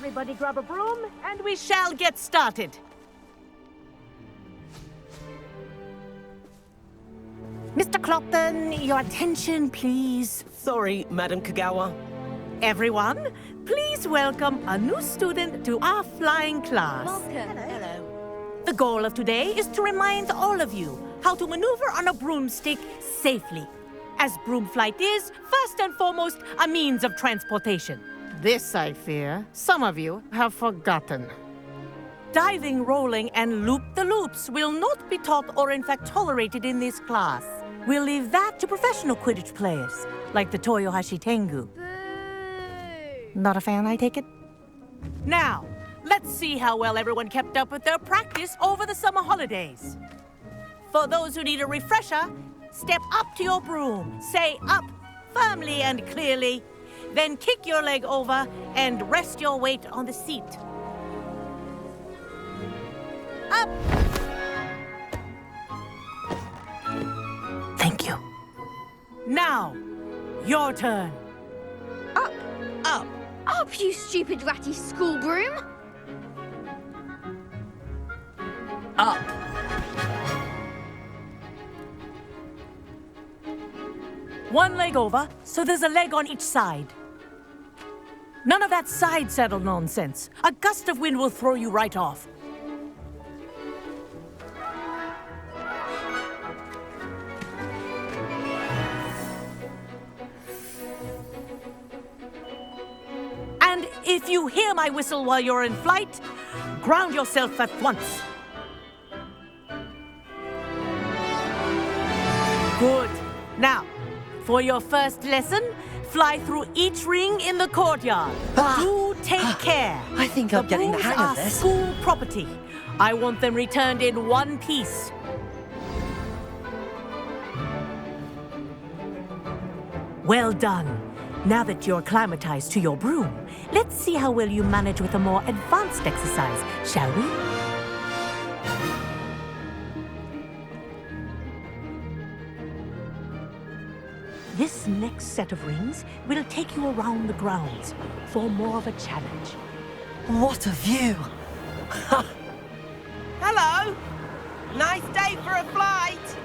Everybody grab a broom, and we shall get started. Mr. Clopton, your attention, please. Sorry, Madam Kagawa. Everyone, please welcome a new student to our flying class. Welcome. Hello. The goal of today is to remind all of you how to maneuver on a broomstick safely, as broom flight is, first and foremost, a means of transportation. This, I fear, some of you have forgotten. Diving, rolling, and loop-the-loops will not be taught or in fact tolerated in this class. We'll leave that to professional Quidditch players, like the Toyohashi Tengu. Boo! Not a fan, I take it? Now, let's see how well everyone kept up with their practice over the summer holidays. For those who need a refresher, step up to your broom, say up firmly and clearly, then kick your leg over and rest your weight on the seat. Up! Thank you. Now, your turn. Up! Up! Up, you stupid ratty school broom! Up! One leg over, so there's a leg on each side. None of that side saddle nonsense. A gust of wind will throw you right off. And if you hear my whistle while you're in flight, ground yourself at once. Good. Now, for your first lesson, fly through each ring in the courtyard. Do take care. I think I'm getting the hang of brooms are this. school property. I want them returned in one piece. Well done. Now that you're acclimatized to your broom, let's see how well you manage with a more advanced exercise, shall we? This next set of rings will take you around the grounds for more of a challenge. What a view! Hello! Nice day for a flight!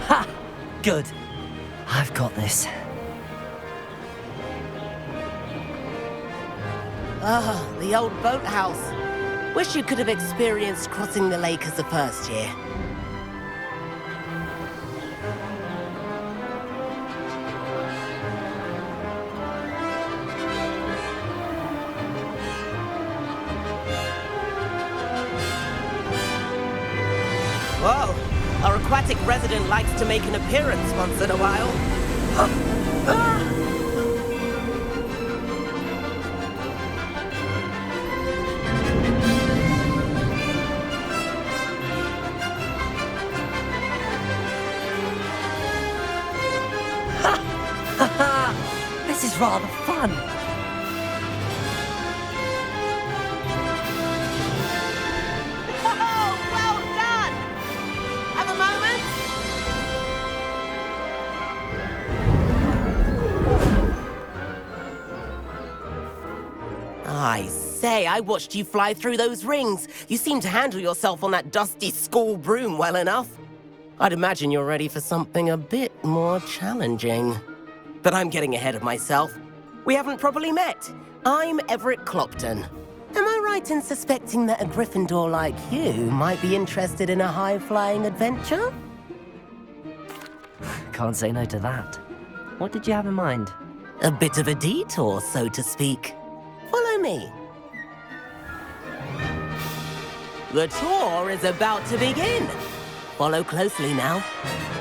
Ha! Good. I've got this. Ah, the old boathouse. Wish you could have experienced crossing the lake as a first year. Whoa! Our aquatic resident likes to make an appearance once in a while. This is rather fun. Oh, well done! Have a moment? I say, I watched you fly through those rings. You seem to handle yourself on that dusty school broom well enough. I'd imagine you're ready for something a bit more challenging. But I'm getting ahead of myself. We haven't properly met. I'm Everett Clopton. Am I right in suspecting that a Gryffindor like you might be interested in a high-flying adventure? Can't say no to that. What did you have in mind? A bit of a detour, so to speak. Follow me. The tour is about to begin. Follow closely now.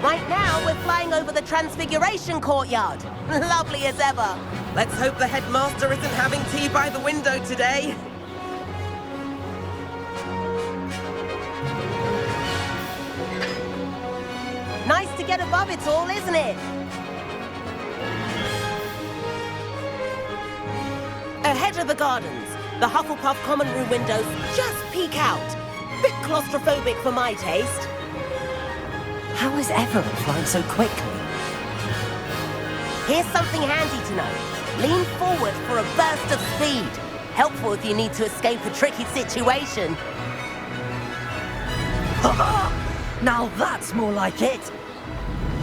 Right now, we're flying over the Transfiguration Courtyard. Lovely as ever. Let's hope the headmaster isn't having tea by the window today. Nice to get above it all, isn't it? Ahead of the gardens, the Hufflepuff common room windows just peek out. Bit claustrophobic for my taste. How is Everett flying so quickly? Here's something handy to know. Lean forward for a burst of speed. Helpful if you need to escape a tricky situation. Now that's more like it!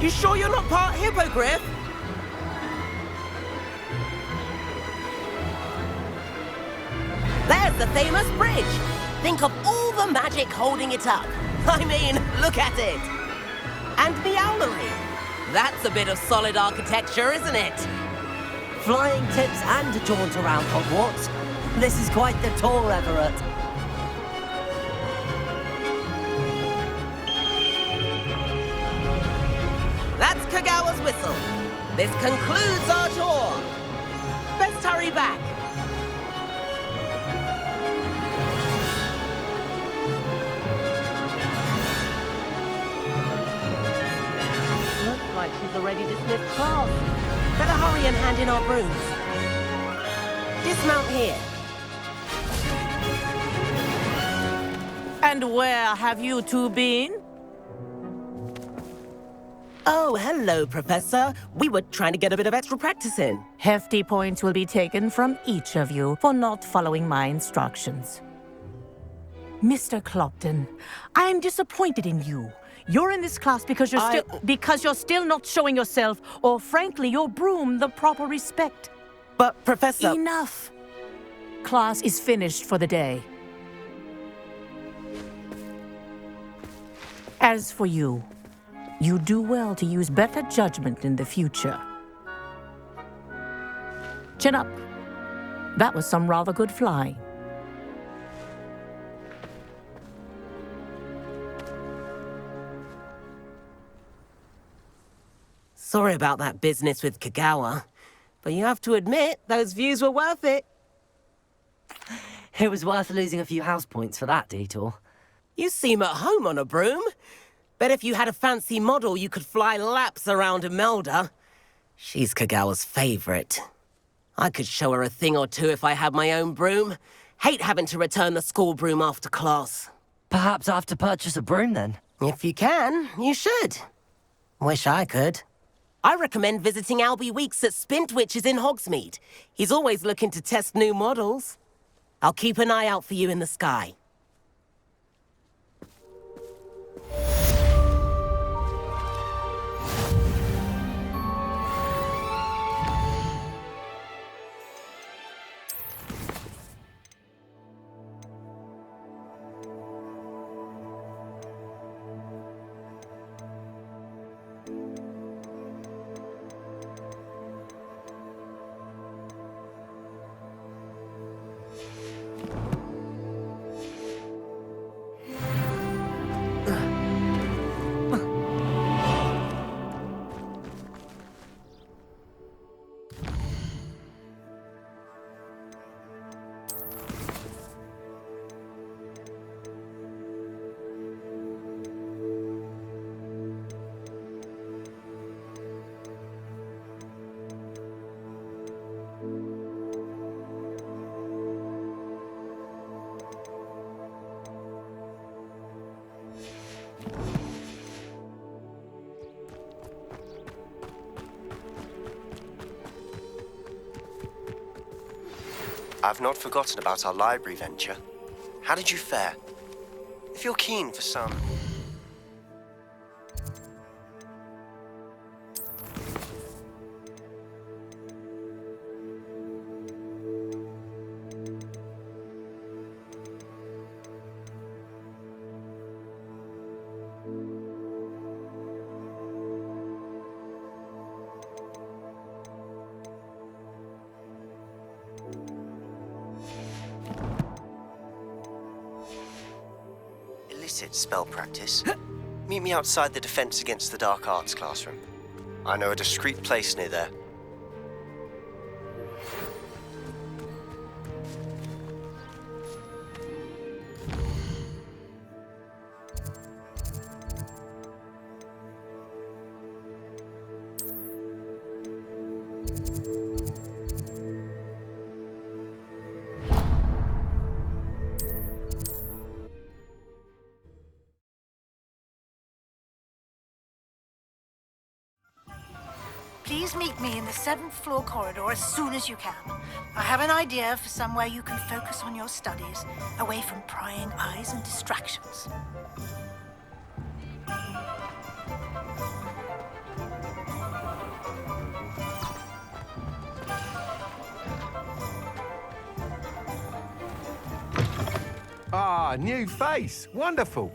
You sure you're not part hippogriff? There's the famous bridge. Think of all the magic holding it up. I mean, look at it. And the owlery. That's a bit of solid architecture, isn't it? Flying tips and a jaunt around Hogwarts. This is quite the tour, Everett. That's Kagawa's whistle. This concludes our tour. Best hurry back. Looks like she's already dismissed class. Better hurry and hand in our brooms. Dismount here. And where have you two been? Oh, hello, Professor. We were trying to get a bit of extra practice in. Hefty points will be taken from each of you for not following my instructions. Mr. Clopton, I'm disappointed in you. You're in this class because you're still not showing yourself, or frankly, your broom the proper respect. But, Professor... Enough. Class is finished for the day. As for you, you do well to use better judgment in the future. Chin up. That was some rather good flying. Sorry about that business with Kagawa, but you have to admit, those views were worth it. It was worth losing a few house points for that detour. You seem at home on a broom. Bet if you had a fancy model, you could fly laps around Imelda. She's Kagawa's favorite. I could show her a thing or two if I had my own broom. Hate having to return the school broom after class. Perhaps I have to purchase a broom then. If you can, you should. Wish I could. I recommend visiting Albie Weeks at Spintwitches in Hogsmeade. He's always looking to test new models. I'll keep an eye out for you in the sky. I've not forgotten about our library venture. How did you fare? If you're keen for some... illicit spell practice, meet me outside the Defense Against the Dark Arts classroom. I know a discreet place near there. Please meet me in the 7th floor corridor as soon as you can. I have an idea for somewhere you can focus on your studies, away from prying eyes and distractions. Ah, new face. Wonderful.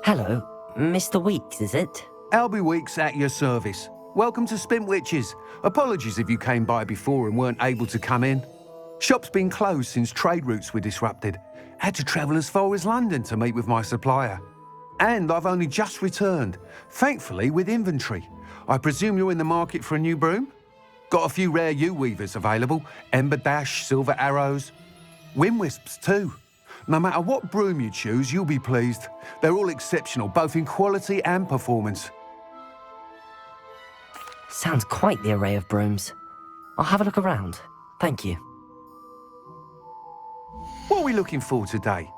Hello, Mr. Weeks, is it? Albie Weeks at your service. Welcome to Spintwitches. Apologies if you came by before and weren't able to come in. Shop's been closed since trade routes were disrupted. Had to travel as far as London to meet with my supplier. And I've only just returned, thankfully with inventory. I presume you're in the market for a new broom? Got a few rare U-weavers available. Ember Dash, Silver Arrows. Wind Wisps too. No matter what broom you choose, you'll be pleased. They're all exceptional, both in quality and performance. Sounds quite the array of brooms. I'll have a look around. Thank you. What are we looking for today?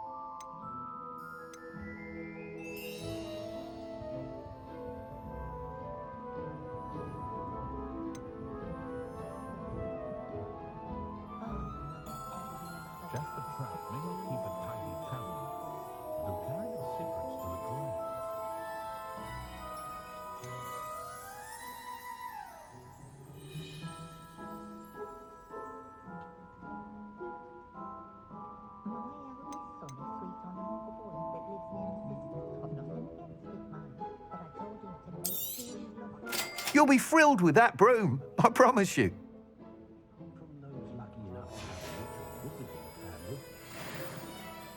You'll be thrilled with that broom, I promise you.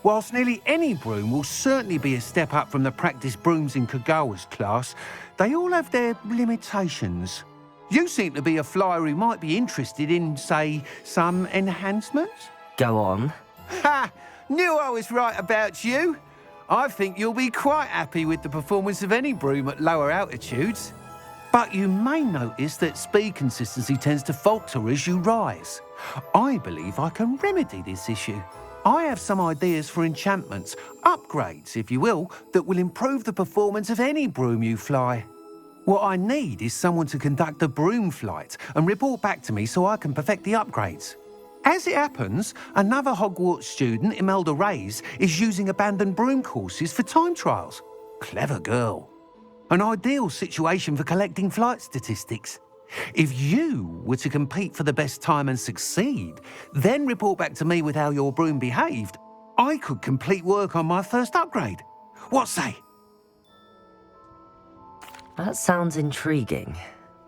Whilst nearly any broom will certainly be a step up from the practice brooms in Kagawa's class, they all have their limitations. You seem to be a flyer who might be interested in, say, some enhancements? Go on. Ha! Knew I was right about you. I think you'll be quite happy with the performance of any broom at lower altitudes. But you may notice that speed consistency tends to falter as you rise. I believe I can remedy this issue. I have some ideas for enchantments, upgrades, if you will, that will improve the performance of any broom you fly. What I need is someone to conduct a broom flight and report back to me so I can perfect the upgrades. As it happens, another Hogwarts student, Imelda Reyes, is using abandoned broom courses for time trials. Clever girl. An ideal situation for collecting flight statistics. If you were to compete for the best time and succeed, then report back to me with how your broom behaved, I could complete work on my first upgrade. What say? That sounds intriguing.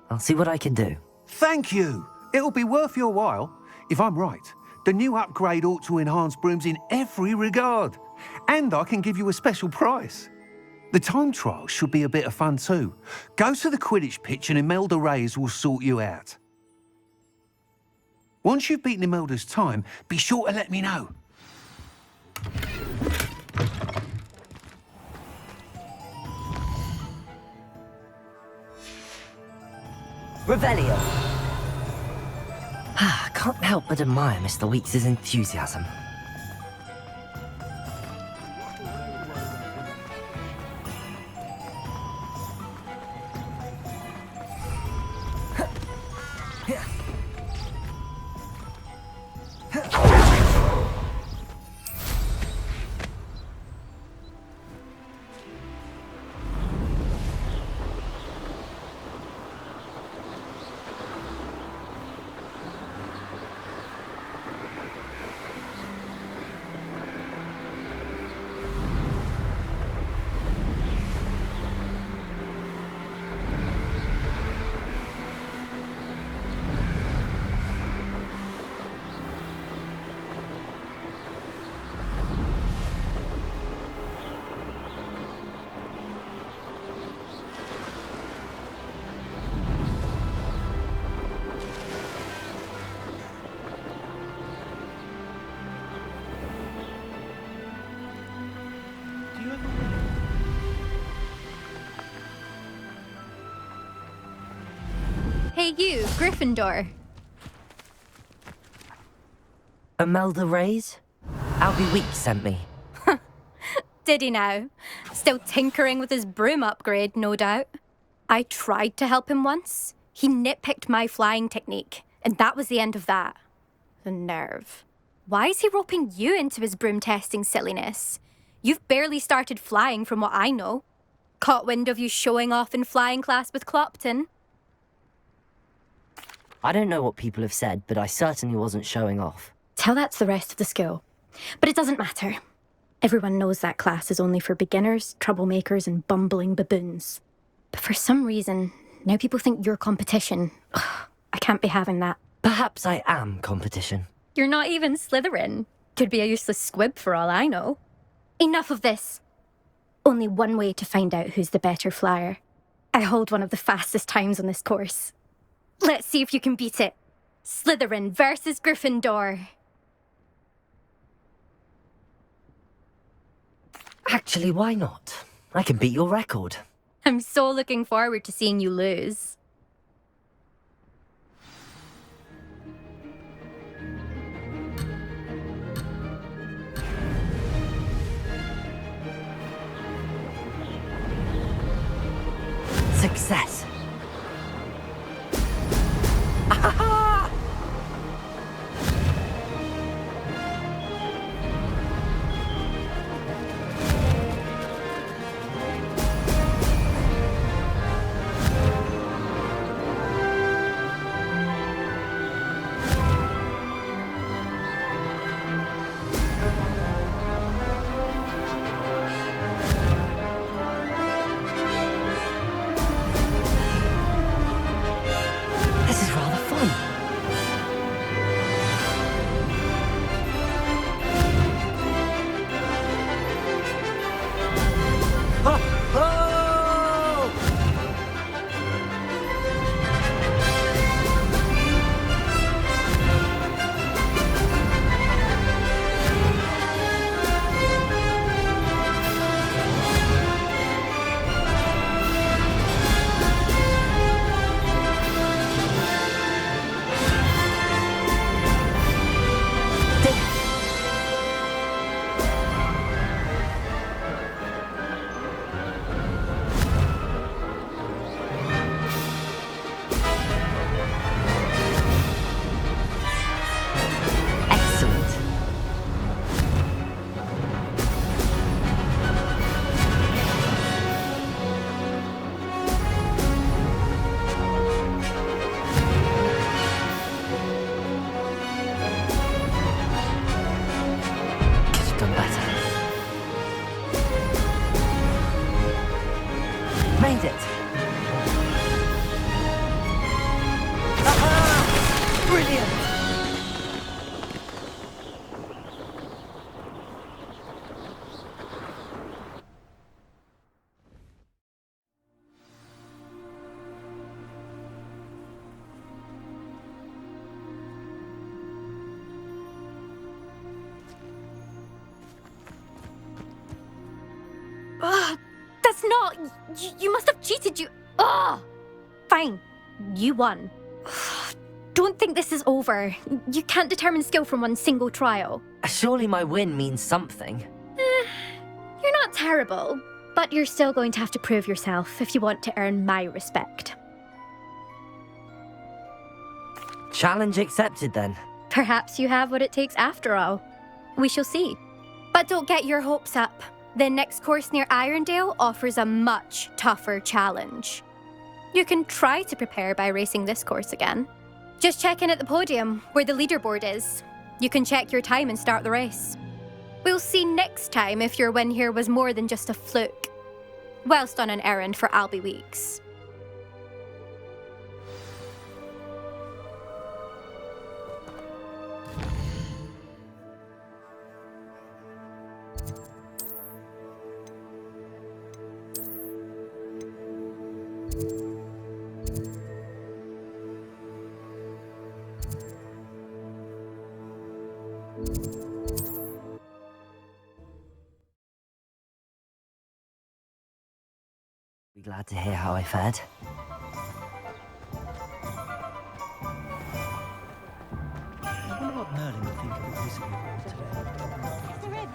I'll see what I can do. Thank you. It'll be worth your while. If I'm right, the new upgrade ought to enhance brooms in every regard. And I can give you a special price. The time trial should be a bit of fun too. Go to the Quidditch pitch and Imelda Reyes will sort you out. Once you've beaten Imelda's time, be sure to let me know. Revelio. Can't help but admire Mr. Weeks' enthusiasm. Hey you, Gryffindor. Imelda Reyes? Albie Weeks sent me. Did he now? Still tinkering with his broom upgrade, no doubt. I tried to help him once. He nitpicked my flying technique, and that was the end of that. The nerve. Why is he roping you into his broom testing silliness? You've barely started flying from what I know. Caught wind of you showing off in flying class with Clopton. I don't know what people have said, but I certainly wasn't showing off. Tell that to the rest of the school. But it doesn't matter. Everyone knows that class is only for beginners, troublemakers, and bumbling baboons. But for some reason, now people think you're competition. Ugh, I can't be having that. Perhaps I am competition. You're not even Slytherin. Could be a useless squib for all I know. Enough of this. Only one way to find out who's the better flyer. I hold one of the fastest times on this course. Let's see if you can beat it. Slytherin versus Gryffindor. Actually, why not? I can beat your record. I'm so looking forward to seeing you lose. Success. This is rather fun. Excellent. Could have done better. Made it. Aha! Brilliant. Ugh, that's not... You must have cheated, you... Ugh! Fine. You won. Ugh, don't think this is over. You can't determine skill from one single trial. Surely my win means something. You're not terrible, but you're still going to have to prove yourself if you want to earn my respect. Challenge accepted then. Perhaps you have what it takes after all. We shall see. But don't get your hopes up. The next course near Irondale offers a much tougher challenge. You can try to prepare by racing this course again. Just check in at the podium, where the leaderboard is. You can check your time and start the race. We'll see next time if your win here was more than just a fluke. Whilst on an errand for Albie Weeks. Be glad to hear how I fared. I wonder what Merlin would think of the visit we brought today.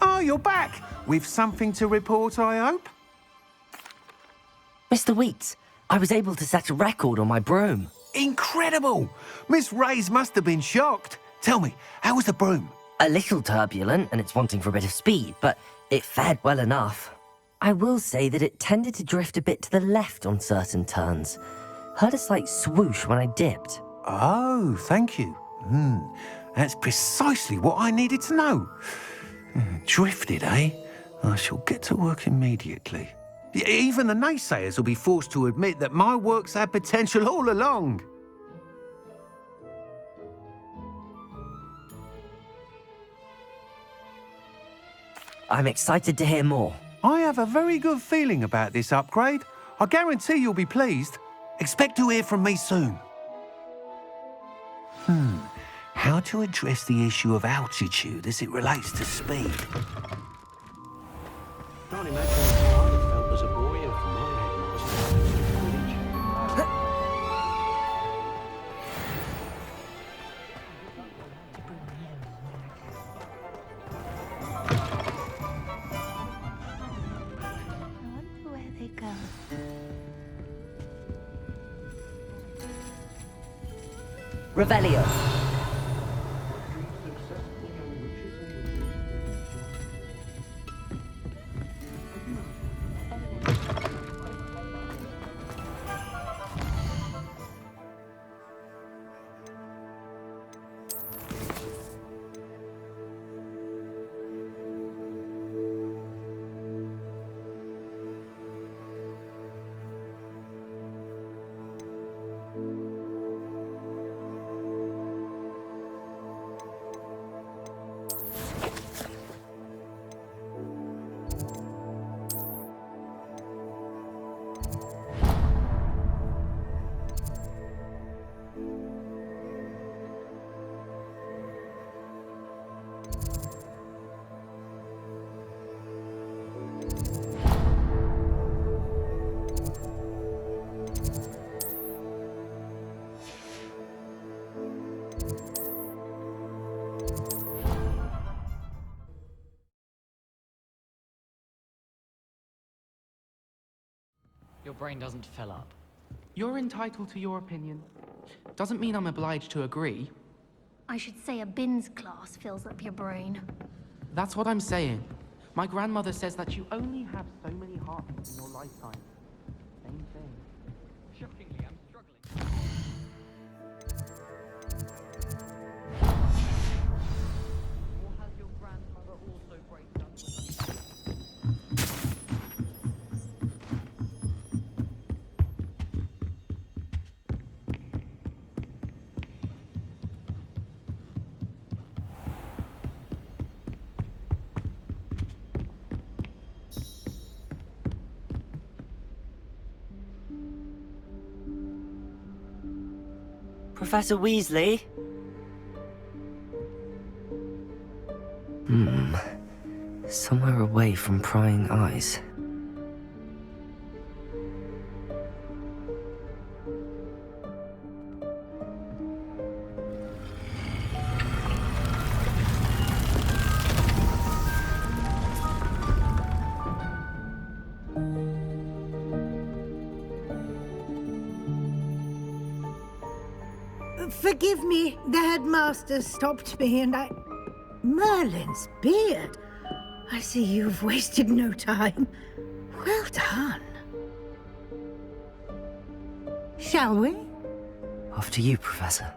Oh, you're back! With something to report, I hope? Mr. Wheats, I was able to set a record on my broom. Incredible! Miss Ray's must have been shocked. Tell me, how was the broom? A little turbulent and it's wanting for a bit of speed, but it fared well enough. I will say that it tended to drift a bit to the left on certain turns. Heard a slight swoosh when I dipped. Oh, thank you. That's precisely what I needed to know. Drifted, eh? I shall get to work immediately. Even the naysayers will be forced to admit that my work's had potential all along. I'm excited to hear more. I have a very good feeling about this upgrade. I guarantee you'll be pleased. Expect to hear from me soon. How to address the issue of altitude as it relates to speed? Can't imagine how I felt as a boy if my headmaster Where they go? Revelio. Your brain doesn't fill up. You're entitled to your opinion. Doesn't mean I'm obliged to agree. I should say a bins class fills up your brain. That's what I'm saying. My grandmother says that you only have so many heartbeats in your lifetime. Same thing. Shockingly, I'm struggling. Or has your grandmother also breakdown? Professor Weasley? Somewhere away from prying eyes. Forgive me, the headmaster stopped me and I... Merlin's beard. I see you've wasted no time. Well done. Shall we? After you, Professor.